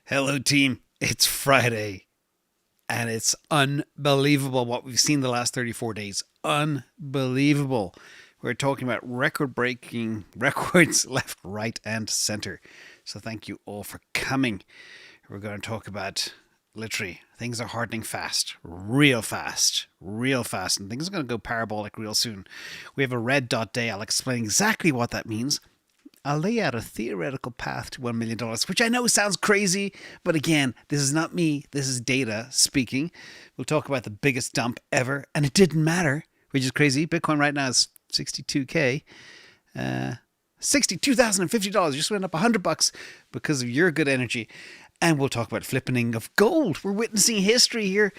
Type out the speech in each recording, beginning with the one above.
Hello, team. It's Friday, and it's unbelievable what we've seen the last 34 days. Unbelievable. We're talking about record-breaking records left, right, and center. So thank you all for coming. We're going to talk about, literally, things are hardening fast, real fast, and things are going to go parabolic real soon. We have a red dot day. I'll explain exactly what that means. I'll lay out a theoretical path to $1 million, which I know sounds crazy, but again, this is not me, this is data speaking. We'll talk about the biggest dump ever, and it didn't matter, which is crazy. Bitcoin right now is $62K. $62,050 just went up $100 because of your good energy. And we'll talk about flippening of gold. We're witnessing history here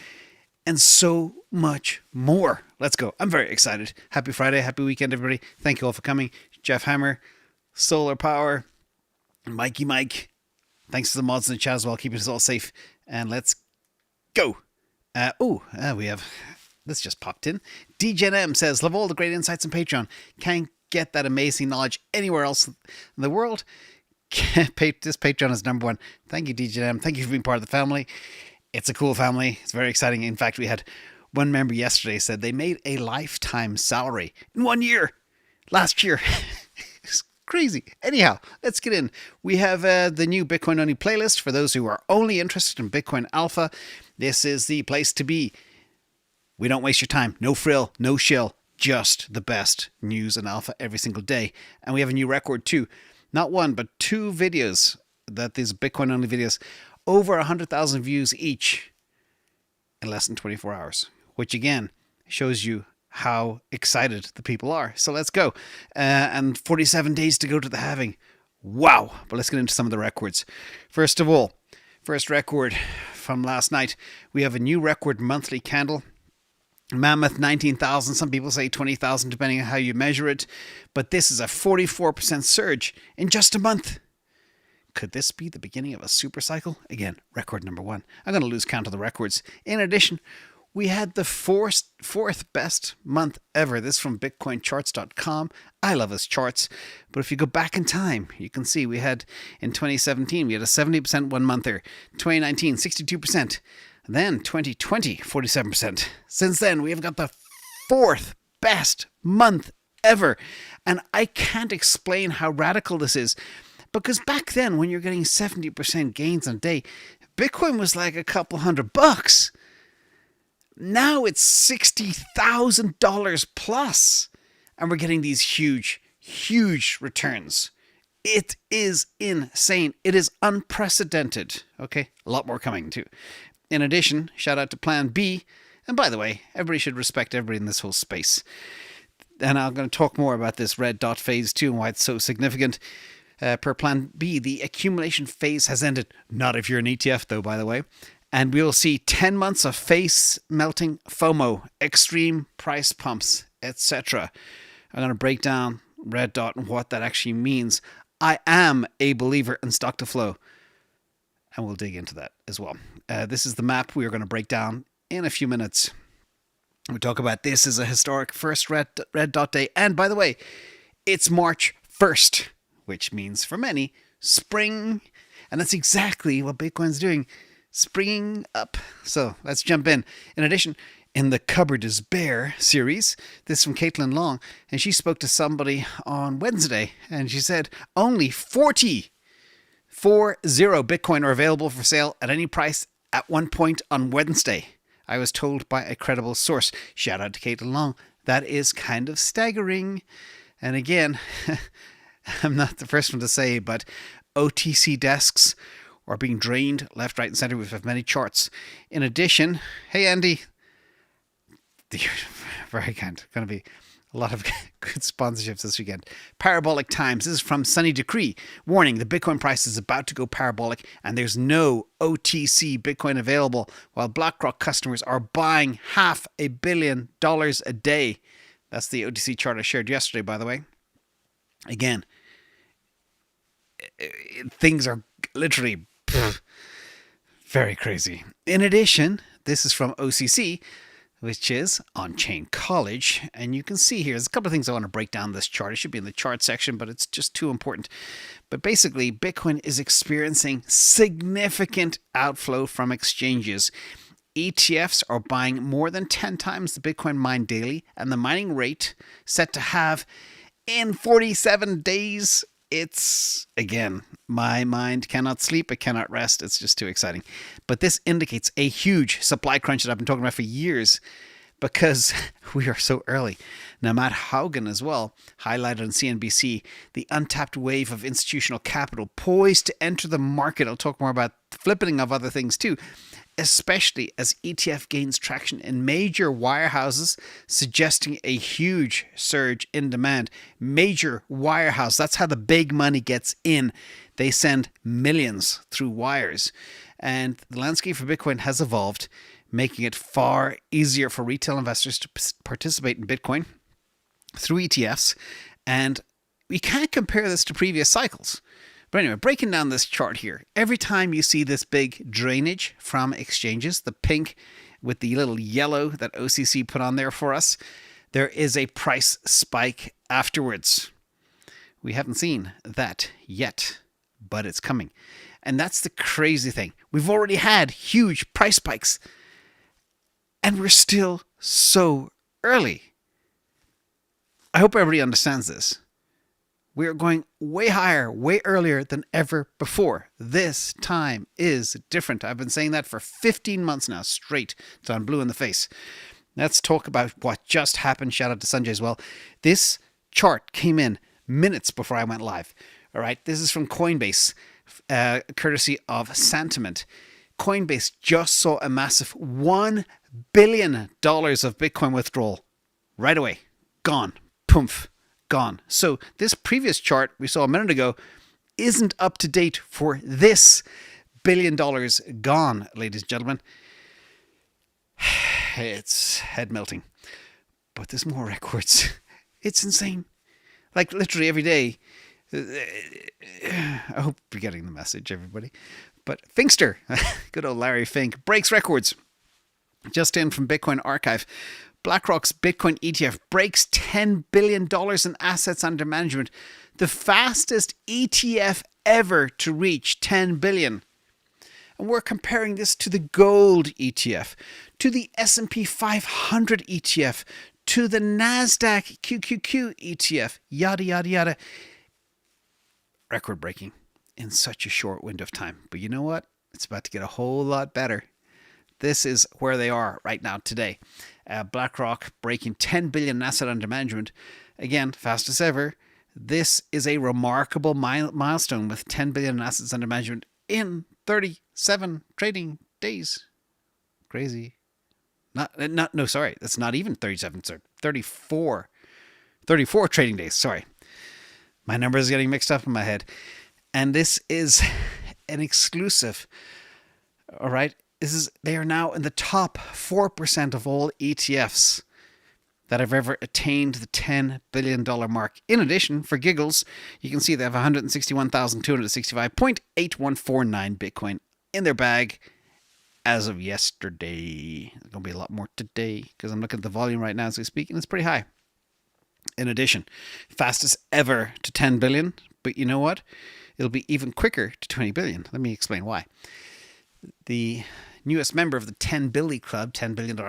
and so much more. Let's go. I'm very excited. Happy Friday. Happy weekend, everybody. Thank you all for coming. Jeff Hammer, Solar Power, Mikey Mike. Thanks to the mods in the chat as well, keeping us all safe. And let's go. We have, this just popped in. DGen M says, love all the great insights on Patreon. Can't get that amazing knowledge anywhere else in the world. This Patreon is number one. Thank you, DGen M. Thank you for being part of the family. It's a cool family. It's very exciting. In fact, we had one member yesterday said they made a lifetime salary in 1 year last year. Crazy. Anyhow, let's get in. We have the new Bitcoin only playlist for those who are only interested in Bitcoin Alpha. This is the place to be. We don't waste your time. No frill, no shill, just the best news and alpha every single day. And we have a new record too. Not one, but two videos, that these Bitcoin only videos, over 100,000 views each in less than 24 hours, which again shows you how excited the people are. So let's go. And 47 days to go to the halving. Wow. But let's get into some of the records. First of all, first record from last night. We have a new record monthly candle. Mammoth 19,000. Some people say 20,000 depending on how you measure it. But this is a 44% surge in just a month. Could this be the beginning of a super cycle? Again, record number one. I'm going to lose count of the records. In addition, we had the fourth best month ever. This is from bitcoincharts.com. I love his charts. But if you go back in time, you can see we had in 2017, we had a 70% 1 monther. 2019, 62%. Then 2020, 47%. Since then, we have got the fourth best month ever. And I can't explain how radical this is. Because back then, when you're getting 70% gains on a day, Bitcoin was like a couple $100. Now it's $60,000 plus, and we're getting these huge, huge returns. It is insane. It is unprecedented. Okay, a lot more coming too. In addition, shout out to Plan B. And by the way, everybody should respect everybody in this whole space. And I'm going to talk more about this red dot phase too and why it's so significant. Per Plan B, the accumulation phase has ended. Not if you're an ETF though, by the way. And we'll see 10 months of face melting FOMO, extreme price pumps, etc. I'm going to break down red dot and what that actually means. I am a believer in stock to flow. And we'll dig into that as well. This is the map we are going to break down in a few minutes. We'll talk about this as a historic first red dot day. And by the way, it's March 1st, which means for many, spring. And that's exactly what Bitcoin's doing. Springing up. So let's jump in. In addition, in the Cupboard is Bare series, this is from Caitlin Long, and she spoke to somebody on Wednesday, and she said only 40 Bitcoin are available for sale at any price at one point on Wednesday. I was told by a credible source. Shout out to Caitlin Long. That is kind of staggering. And again, I'm not the first one to say, but OTC desks are being drained left, right, and center. We have many charts. In addition, hey, Andy. Very kind. Going to be a lot of good sponsorships this weekend. Parabolic Times. This is from Sunny Decree. Warning, the Bitcoin price is about to go parabolic and there's no OTC Bitcoin available while BlackRock customers are buying $500 million a day. That's the OTC chart I shared yesterday, by the way. Again, things are literally very crazy. In addition, this is from OCC. which is On-Chain College. And you can see here, there's a couple of things I want to break down this chart. It should be in the chart section, but it's just too important. But basically, Bitcoin is experiencing significant outflow from exchanges. ETFs are buying more than 10 times the Bitcoin mined daily, and the mining rate set to have in 47 days. It's, again, my mind cannot sleep, it cannot rest. It's just too exciting. But this indicates a huge supply crunch that I've been talking about for years because we are so early. Now, Matt Haugen as well highlighted on CNBC the untapped wave of institutional capital poised to enter the market. I'll talk more about the flippening of other things too, especially as ETF gains traction in major wirehouses, suggesting a huge surge in demand. Major wirehouse, that's how the big money gets in. They send millions through wires. And the landscape for Bitcoin has evolved, making it far easier for retail investors to participate in Bitcoin through ETFs. And we can't compare this to previous cycles. But anyway, breaking down this chart here, every time you see this big drainage from exchanges, the pink with the little yellow that OCC put on there for us, there is a price spike afterwards. We haven't seen that yet, but it's coming. And that's the crazy thing. We've already had huge price spikes, and we're still so early. I hope everybody understands this. We are going way higher, way earlier than ever before. This time is different. I've been saying that for 15 months now, straight, till I'm blue in the face. Let's talk about what just happened. Shout out to Sanjay as well. This chart came in minutes before I went live. All right, this is from Coinbase, courtesy of Sentiment. Coinbase just saw a massive $1 billion of Bitcoin withdrawal right away. Gone. Poof. Gone. So this previous chart we saw a minute ago isn't up to date for this $1 billion gone, ladies and gentlemen. It's head melting. But there's more records. It's insane. Like literally every day. I hope you're getting the message, everybody. But Finkster, good old Larry Fink, breaks records. Just in from Bitcoin Archive. BlackRock's Bitcoin ETF breaks $10 billion in assets under management, the fastest ETF ever to reach $10 billion. And we're comparing this to the gold ETF, to the S&P 500 ETF, to the NASDAQ QQQ ETF, yada, yada, yada. Record breaking in such a short window of time. But you know what? It's about to get a whole lot better. This is where they are right now today. BlackRock breaking $10 billion in asset under management. Again, fastest ever. This is a remarkable milestone with $10 billion in assets under management in 37 trading days. Crazy. Sorry. That's not even 37. Sorry. 34 trading days. Sorry. My number is getting mixed up in my head. And this is an exclusive. All right. They are now in the top 4% of all ETFs that have ever attained the $10 billion mark. In addition, for giggles, you can see they have 161,265.8149 Bitcoin in their bag as of yesterday. There's going to be a lot more today because I'm looking at the volume right now as we speak, and it's pretty high. In addition, fastest ever to 10 billion, but you know what? It'll be even quicker to 20 billion. Let me explain why. The newest member of the $10 billion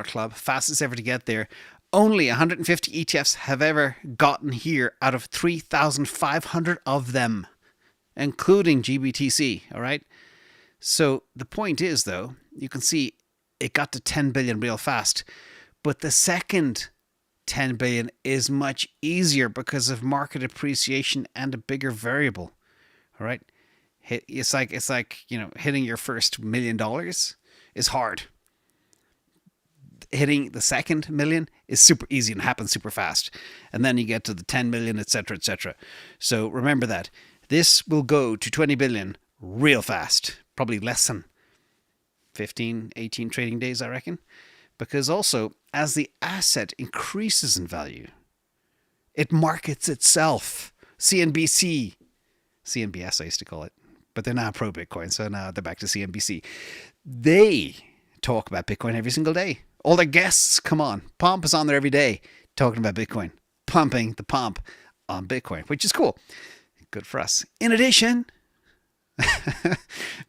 club, fastest ever to get there. Only 150 ETFs have ever gotten here out of 3,500 of them, including GBTC, all right? So the point is, though, you can see it got to 10 billion real fast, but the second 10 billion is much easier because of market appreciation and a bigger variable, all right? It's like hitting your first $1 million is hard. Hitting the second million is super easy and happens super fast. And then you get to the 10 million, etc., etc. So remember that. This will go to 20 billion real fast. Probably less than 15, 18 trading days, I reckon. Because also, as the asset increases in value, it markets itself. CNBC. CNBS, I used to call it. But they're now pro-Bitcoin, so now they're back to CNBC. They talk about Bitcoin every single day. All their guests come on. Pomp is on there every day talking about Bitcoin, pumping the pomp on Bitcoin, which is cool. Good for us. In addition,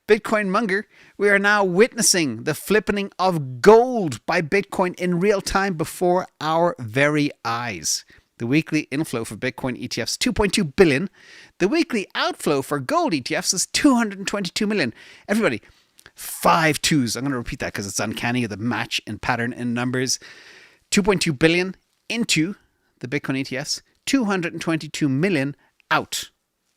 Bitcoin monger, we are now witnessing the flippening of gold by Bitcoin in real time before our very eyes. The weekly inflow for Bitcoin ETFs, 2.2 billion. The weekly outflow for gold ETFs is 222 million. Everybody, 5 twos. I'm going to repeat that because it's uncanny, the match in pattern in numbers. 2.2 billion into the Bitcoin ETFs, 222 million out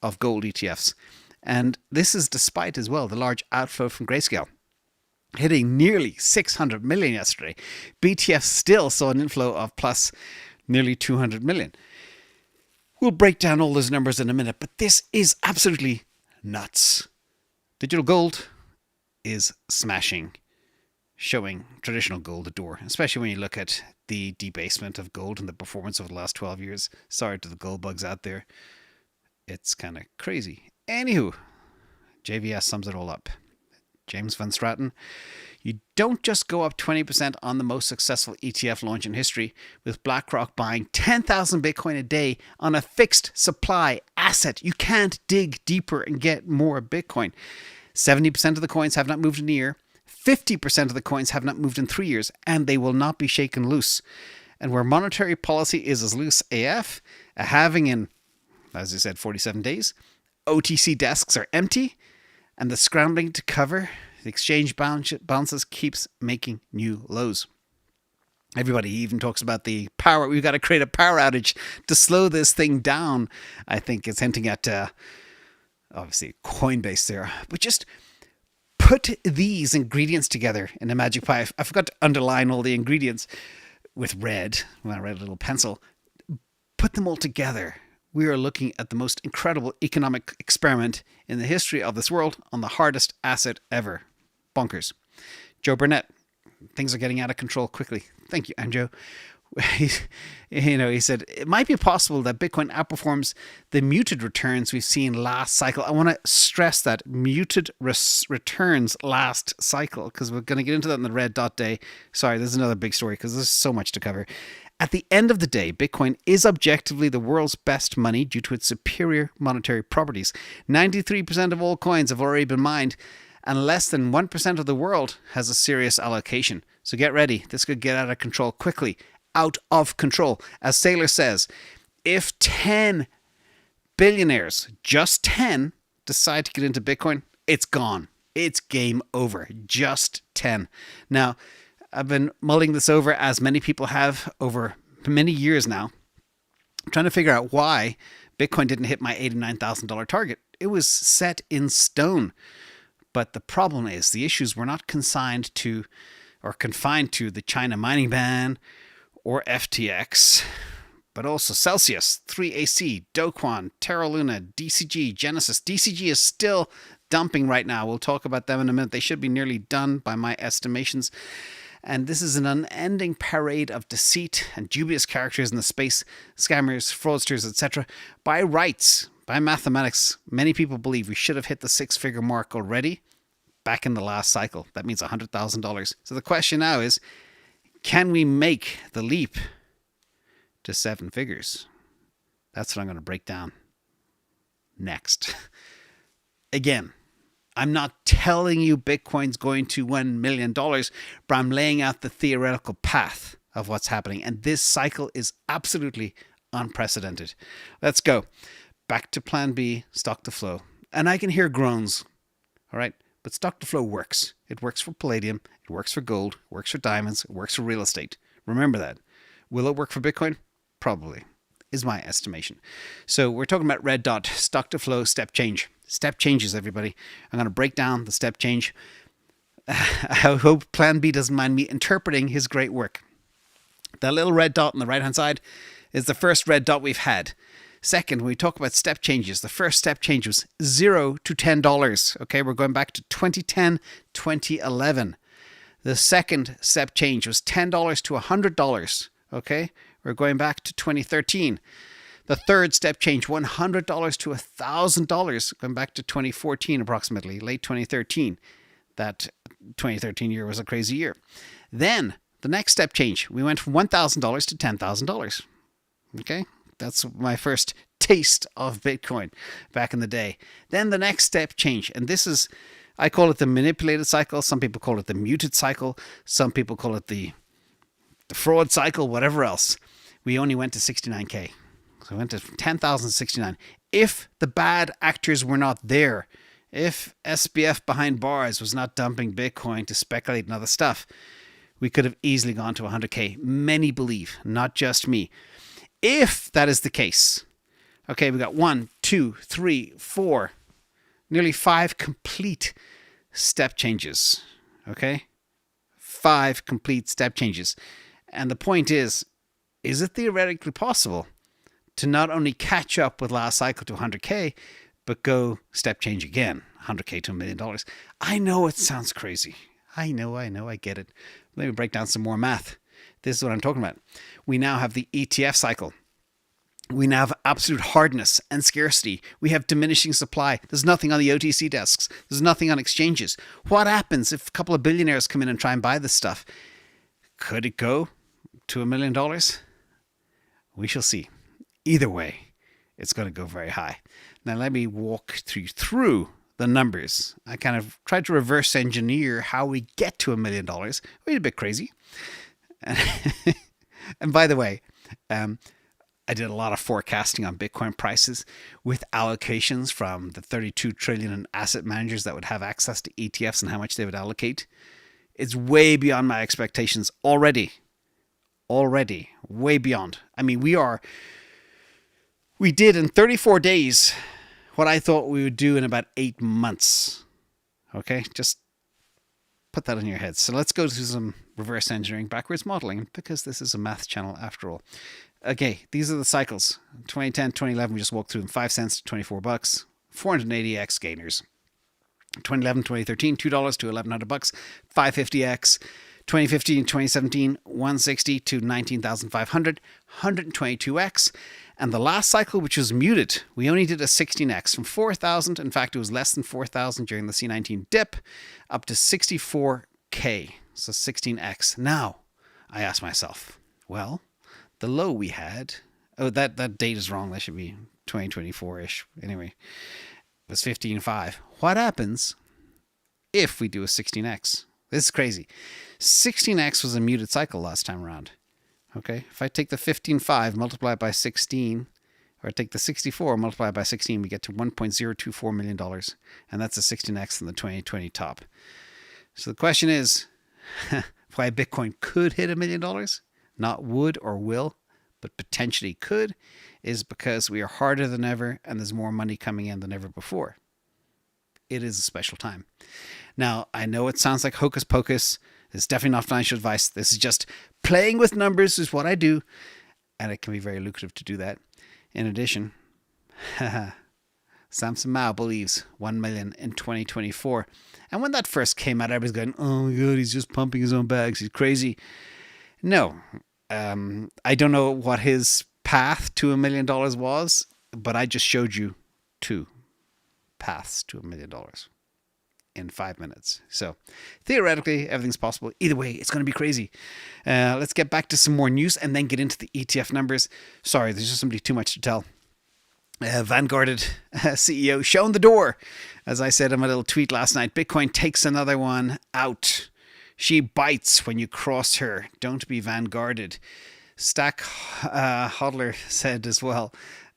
of gold ETFs. And this is despite as well the large outflow from Grayscale, hitting nearly 600 million yesterday. BTF still saw an inflow of plus nearly 200 million. We'll break down all those numbers in a minute, but this is absolutely nuts. Digital gold is smashing, showing traditional gold the door, especially when you look at the debasement of gold and the performance over the last 12 years. Sorry to the gold bugs out there. It's kind of crazy. Anywho, JVS sums it all up. James Van Straten, you don't just go up 20% on the most successful ETF launch in history, with BlackRock buying 10,000 Bitcoin a day on a fixed supply asset. You can't dig deeper and get more Bitcoin. 70% of the coins have not moved in a year. 50% of the coins have not moved in 3 years, and they will not be shaken loose. And where monetary policy is as loose AF, a halving in, as I said, 47 days, OTC desks are empty, and the scrambling to cover the exchange balances keeps making new lows. Everybody even talks about the power. We've got to create a power outage to slow this thing down. I think it's hinting at, obviously, Coinbase there. But just put these ingredients together in a magic pie. I forgot to underline all the ingredients with red, when I read a little pencil. Put them all together. We are looking at the most incredible economic experiment in the history of this world on the hardest asset ever. Bonkers. Joe Burnett, things are getting out of control quickly. Thank you, Anjo. He said, it might be possible that Bitcoin outperforms the muted returns we've seen last cycle. I want to stress that muted returns last cycle, because we're going to get into that in the red dot day. Sorry, there's another big story because there's so much to cover. At the end of the day, Bitcoin is objectively the world's best money due to its superior monetary properties. 93% of all coins have already been mined, and less than 1% of the world has a serious allocation. So get ready. This could get out of control quickly. Out of control. As Saylor says, if 10 billionaires, just 10, decide to get into Bitcoin, it's gone. It's game over. Just 10. Now, I've been mulling this over, as many people have over many years now, trying to figure out why Bitcoin didn't hit my $89,000 target. It was set in stone. But the problem is the issues were not confined to the China mining ban or FTX, but also Celsius, 3AC, Do Kwon, Terra Luna, DCG, Genesis. DCG is still dumping right now. We'll talk about them in a minute. They should be nearly done by my estimations. And this is an unending parade of deceit and dubious characters in the space, scammers, fraudsters, etc. By rights, by mathematics, many people believe we should have hit the 6-figure mark already back in the last cycle. That means $100,000. So the question now is, can we make the leap to 7 figures? That's what I'm going to break down next. Again, I'm not telling you Bitcoin's going to $1 million, but I'm laying out the theoretical path of what's happening. And this cycle is absolutely unprecedented. Let's go. Back to plan B, stock to flow. And I can hear groans. All right. But stock to flow works. It works for palladium. It works for gold. It works for diamonds. It works for real estate. Remember that. Will it work for Bitcoin? Probably, is my estimation. So we're talking about red dot, stock to flow, step change. Step changes, everybody. I'm going to break down the step change. I hope Plan B doesn't mind me interpreting his great work. That little red dot on the right-hand side is the first red dot we've had. Second, when we talk about step changes, the first step change was $0 to $10. Okay, we're going back to 2010, 2011. The second step change was $10 to $100. Okay, we're going back to 2013. The third step change, $100 to $1,000, going back to 2014 approximately, late 2013. That 2013 year was a crazy year. Then The next step change, we went from $1,000 to $10,000. Okay, that's my first taste of Bitcoin back in the day. Then the next step change, and this is, I call it the manipulated cycle. Some people call it the muted cycle. Some people call it the fraud cycle, whatever else. We only went to 69K. So we went to 10,069. If the bad actors were not there, if SBF behind bars was not dumping Bitcoin to speculate and other stuff, we could have easily gone to 100K. Many believe, not just me. If that is the case, okay, we got 1, 2, 3, 4, nearly 5 complete step changes. Okay? 5 complete step changes. And the point is it theoretically possible to not only catch up with last cycle to 100K, but go step change again, 100K to $1 million? I know it sounds crazy. I know, I get it. Let me break down some more math. This is what I'm talking about. We now have the ETF cycle. We now have absolute hardness and scarcity. We have diminishing supply. There's nothing on the OTC desks. There's nothing on exchanges. What happens if a couple of billionaires come in and try and buy this stuff? Could it go to $1 million? We shall see. Either way, it's going to go very high. Now let me walk through the numbers. I kind of tried to reverse engineer how we get to $1 million. We're a bit crazy. And by the way, I did a lot of forecasting on Bitcoin prices with allocations from the 32 trillion in asset managers that would have access to ETFs and how much they would allocate. It's way beyond my expectations already. Way beyond. I mean, we did in 34 days what I thought we would do in about 8 months. Okay, just put that in your head. So let's go to some reverse engineering, backwards modeling, because this is a math channel after all. Okay, these are the cycles. 2010, 2011, we just walked through them. 5 cents to $24, 480x gainers. 2011, 2013, $2 to $1,100, 550x. 2015, 2017, 160 to 19,500, 122x. And the last cycle, which was muted, we only did a 16x from 4,000. In fact, it was less than 4,000 during the C19 dip, up to 64K. So 16x. Now, I ask myself, well, the low we had, that date is wrong. That should be 2024-ish. Anyway, it was 15.5. What happens if we do a 16x? This is crazy. 16x was a muted cycle last time around. Okay, if I take the 15.5, multiply it by 16, or I take the 64, multiply it by 16, we get to $1.024 million. And that's a 16x in the 2020 top. So the question is, why Bitcoin could hit $1 million, not would or will, but potentially could, is because we are harder than ever and there's more money coming in than ever before. It is a special time. Now, I know it sounds like hocus pocus. It's definitely not financial advice. This is just playing with numbers is what I do. And it can be very lucrative to do that. In addition, Samson believes 1 million in 2024. And when that first came out, everybody's going, oh my God, he's just pumping his own bags. He's crazy. No, I don't know what his path to $1 million was, but I just showed you 2 paths to $1 million in 5 minutes. So theoretically, everything's possible. Either way, it's going to be crazy. Let's get back to some more news and then get into the ETF numbers. Sorry, there's just simply too much to tell. Vanguarded CEO shown the door. As I said in my little tweet last night, Bitcoin takes another one out. She bites when you cross her. Don't be Vanguarded. Stack Hodler said as well,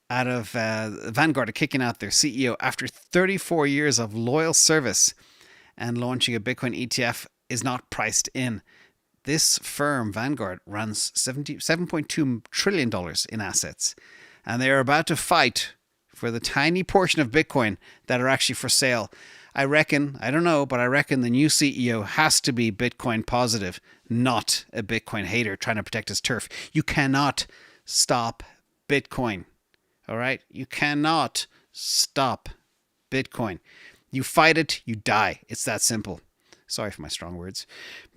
out of Vanguard kicking out their CEO after 34 years of loyal service and launching a Bitcoin ETF is not priced in. This firm, Vanguard, runs $7.2 trillion in assets, and they are about to fight for the tiny portion of Bitcoin that are actually for sale. I reckon the new CEO has to be Bitcoin positive, not a Bitcoin hater trying to protect his turf. You cannot stop Bitcoin. All right? You cannot stop Bitcoin. You fight it, you die. It's that simple. Sorry for my strong words.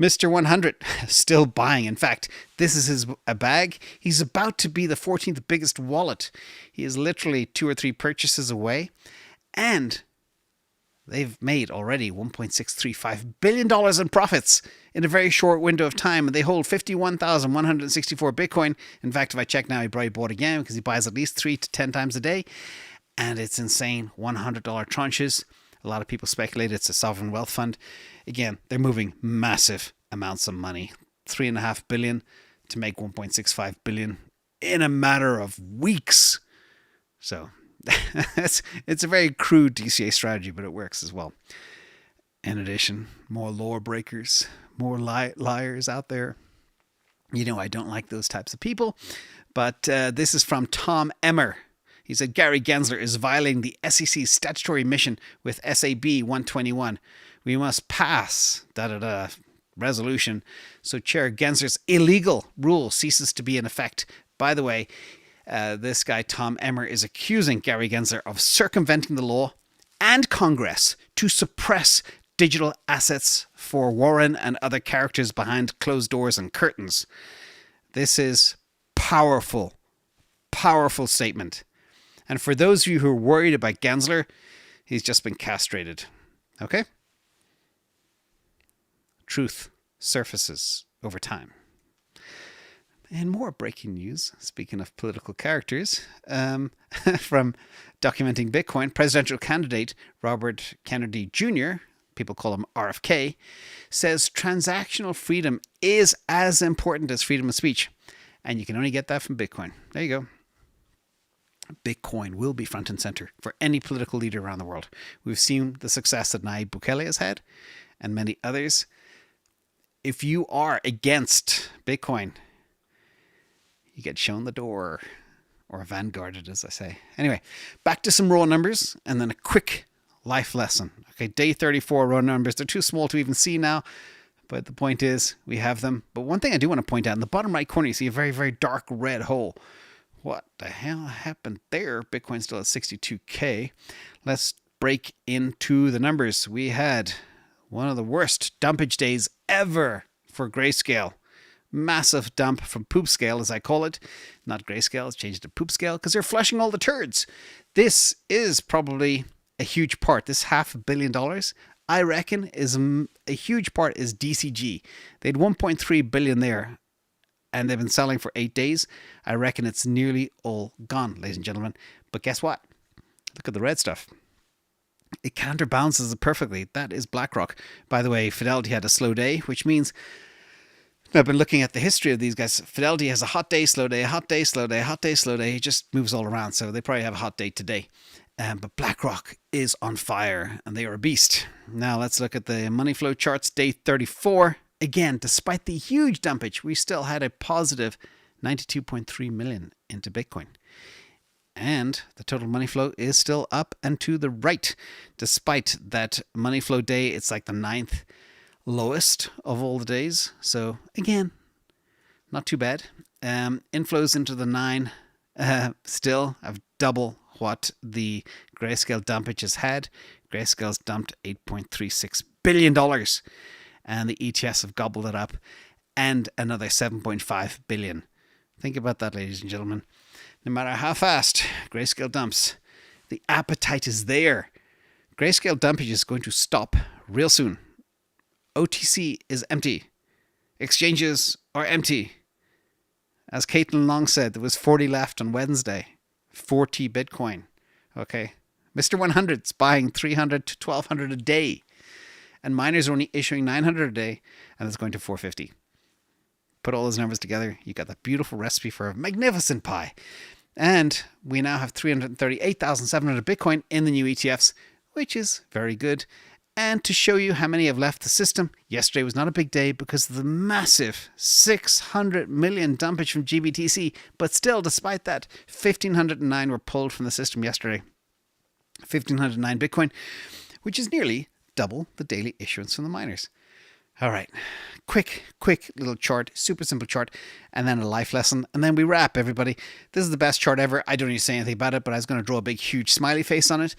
Mr. 100 still buying. In fact, this is a bag. He's about to be the 14th biggest wallet. He is literally 2 or 3 purchases away. And They've made already $1.635 billion in profits in a very short window of time. And they hold 51,164 Bitcoin. In fact, if I check now, he probably bought again because he buys at least 3 to 10 times a day. And it's insane. $100 tranches. A lot of people speculate it's a sovereign wealth fund. Again, they're moving massive amounts of money. $3.5 billion to make $1.65 billion in a matter of weeks. So it's a very crude DCA strategy, but it works as well. In addition, more law breakers, more liars out there. You know, I don't like those types of people. But this is from Tom Emmer. He said, Gary Gensler is violating the SEC's statutory mission with SAB 121. We must pass resolution so Chair Gensler's illegal rule ceases to be in effect. By the way, this guy, Tom Emmer, is accusing Gary Gensler of circumventing the law and Congress to suppress digital assets for Warren and other characters behind closed doors and curtains. This is powerful, powerful statement. And for those of you who are worried about Gensler, he's just been castrated. Okay? Truth surfaces over time. And more breaking news, speaking of political characters, from Documenting Bitcoin, presidential candidate Robert Kennedy Jr., people call him RFK, says transactional freedom is as important as freedom of speech. And you can only get that from Bitcoin. There you go. Bitcoin will be front and center for any political leader around the world. We've seen the success that Nayib Bukele has had and many others. If you are against Bitcoin, you get shown the door, or vanguarded, as I say. Anyway, back to some raw numbers and then a quick life lesson. Okay, day 34 raw numbers. They're too small to even see now, but the point is we have them. But one thing I do want to point out, in the bottom right corner, you see a very, very dark red hole. What the hell happened there? Bitcoin's still at 62K. Let's break into the numbers. We had one of the worst dumpage days ever for Grayscale. Massive dump from poop scale, as I call it. Not Grayscale, it's changed to poop scale because they're flushing all the turds. This is probably a huge part. This $500 million, I reckon, is a huge part is DCG. They had 1.3 billion there. And they've been selling for 8 days. I reckon it's nearly all gone, ladies and gentlemen. But guess what? Look at the red stuff. It counterbalances it perfectly. That is BlackRock. By the way, Fidelity had a slow day, which means I've been looking at the history of these guys. Fidelity has a hot day, slow day, hot day, slow day, hot day, slow day. It just moves all around. So they probably have a hot day today. But BlackRock is on fire and they are a beast. Now let's look at the money flow charts. Day 34. Again, despite the huge dumpage, we still had a positive 92.3 million into Bitcoin. And the total money flow is still up and to the right. Despite that money flow day, it's like the 9th lowest of all the days. So again, not too bad. Inflows into the 9 still have double what the Grayscale dumpage has had. Grayscale's dumped $8.36 billion. And the ETFs have gobbled it up, and another 7.5 billion. Think about that, ladies and gentlemen. No matter how fast Grayscale dumps, the appetite is there. Grayscale dumpage is going to stop real soon. OTC is empty. Exchanges are empty. As Caitlin Long said, there was 40 left on Wednesday. 40 Bitcoin. Okay. Mr. 100's buying 300 to 1,200 a day. And miners are only issuing 900 a day, and it's going to 450. Put all those numbers together, you got that beautiful recipe for a magnificent pie. And we now have 338,700 Bitcoin in the new ETFs, which is very good. And to show you how many have left the system, yesterday was not a big day because of the massive 600 million dumpage from GBTC. But still, despite that, 1,509 were pulled from the system yesterday. 1,509 Bitcoin, which is nearly double the daily issuance from the miners. All right, quick little chart, super simple chart, and then a life lesson, and then we wrap, everybody. This is the best chart ever. I don't need to say anything about it, but I was going to draw a big, huge smiley face on it,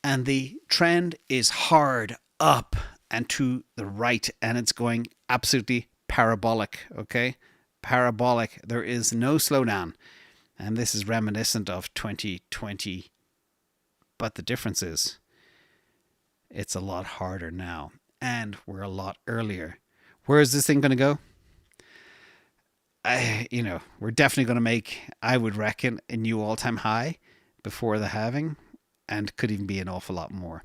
and the trend is hard up and to the right, and it's going absolutely parabolic, okay? Parabolic. There is no slowdown, and this is reminiscent of 2020, but the difference is It's a lot harder now, and we're a lot earlier. Where is this thing going to go? We're definitely going to make, I would reckon, a new all-time high before the halving, and could even be an awful lot more.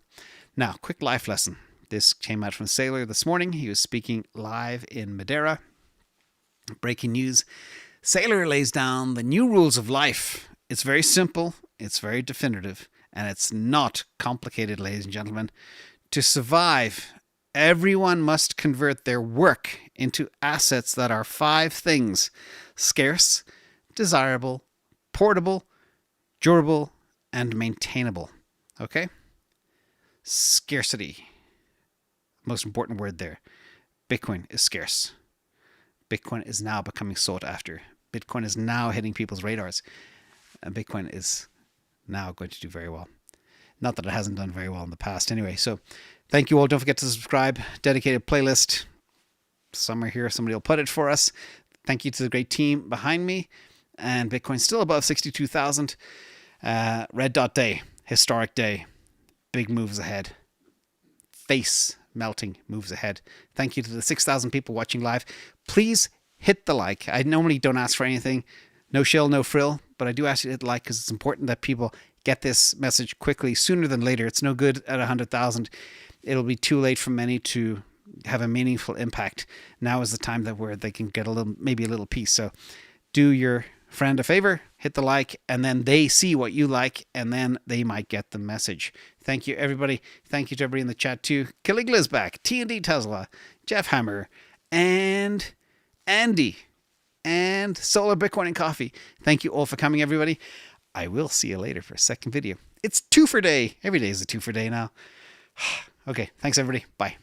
Now, quick life lesson. This came out from Saylor this morning. He was speaking live in Madeira. Breaking news. Saylor lays down the new rules of life. It's very simple, it's very definitive, and it's not complicated, ladies and gentlemen. To survive, everyone must convert their work into assets that are 5 things: scarce, desirable, portable, durable, and maintainable. Okay? Scarcity. Most important word there. Bitcoin is scarce. Bitcoin is now becoming sought after. Bitcoin is now hitting people's radars. And Bitcoin is now going to do very well. Not that it hasn't done very well in the past anyway. So thank you all. Don't forget to subscribe. Dedicated playlist. Somewhere here, somebody will put it for us. Thank you to the great team behind me. And Bitcoin's still above 62,000. Red Dot Day. Historic day. Big moves ahead. Face melting moves ahead. Thank you to the 6,000 people watching live. Please hit the like. I normally don't ask for anything. No shill, no frill. But I do ask you to hit the like because it's important that people get this message quickly, sooner than later. It's no good at 100,000. It'll be too late for many to have a meaningful impact. Now is the time where they can get maybe a little piece. So do your friend a favor, hit the like, and then they see what you like, and then they might get the message. Thank you, everybody. Thank you to everybody in the chat too. Caligula's back, T&D Tesla, Jeff Hammer, and Andy, and Solar Bitcoin and Coffee. Thank you all for coming, everybody. I will see you later for a second video. It's 2 for day. Every day is a 2 for day now. Okay, thanks everybody. Bye.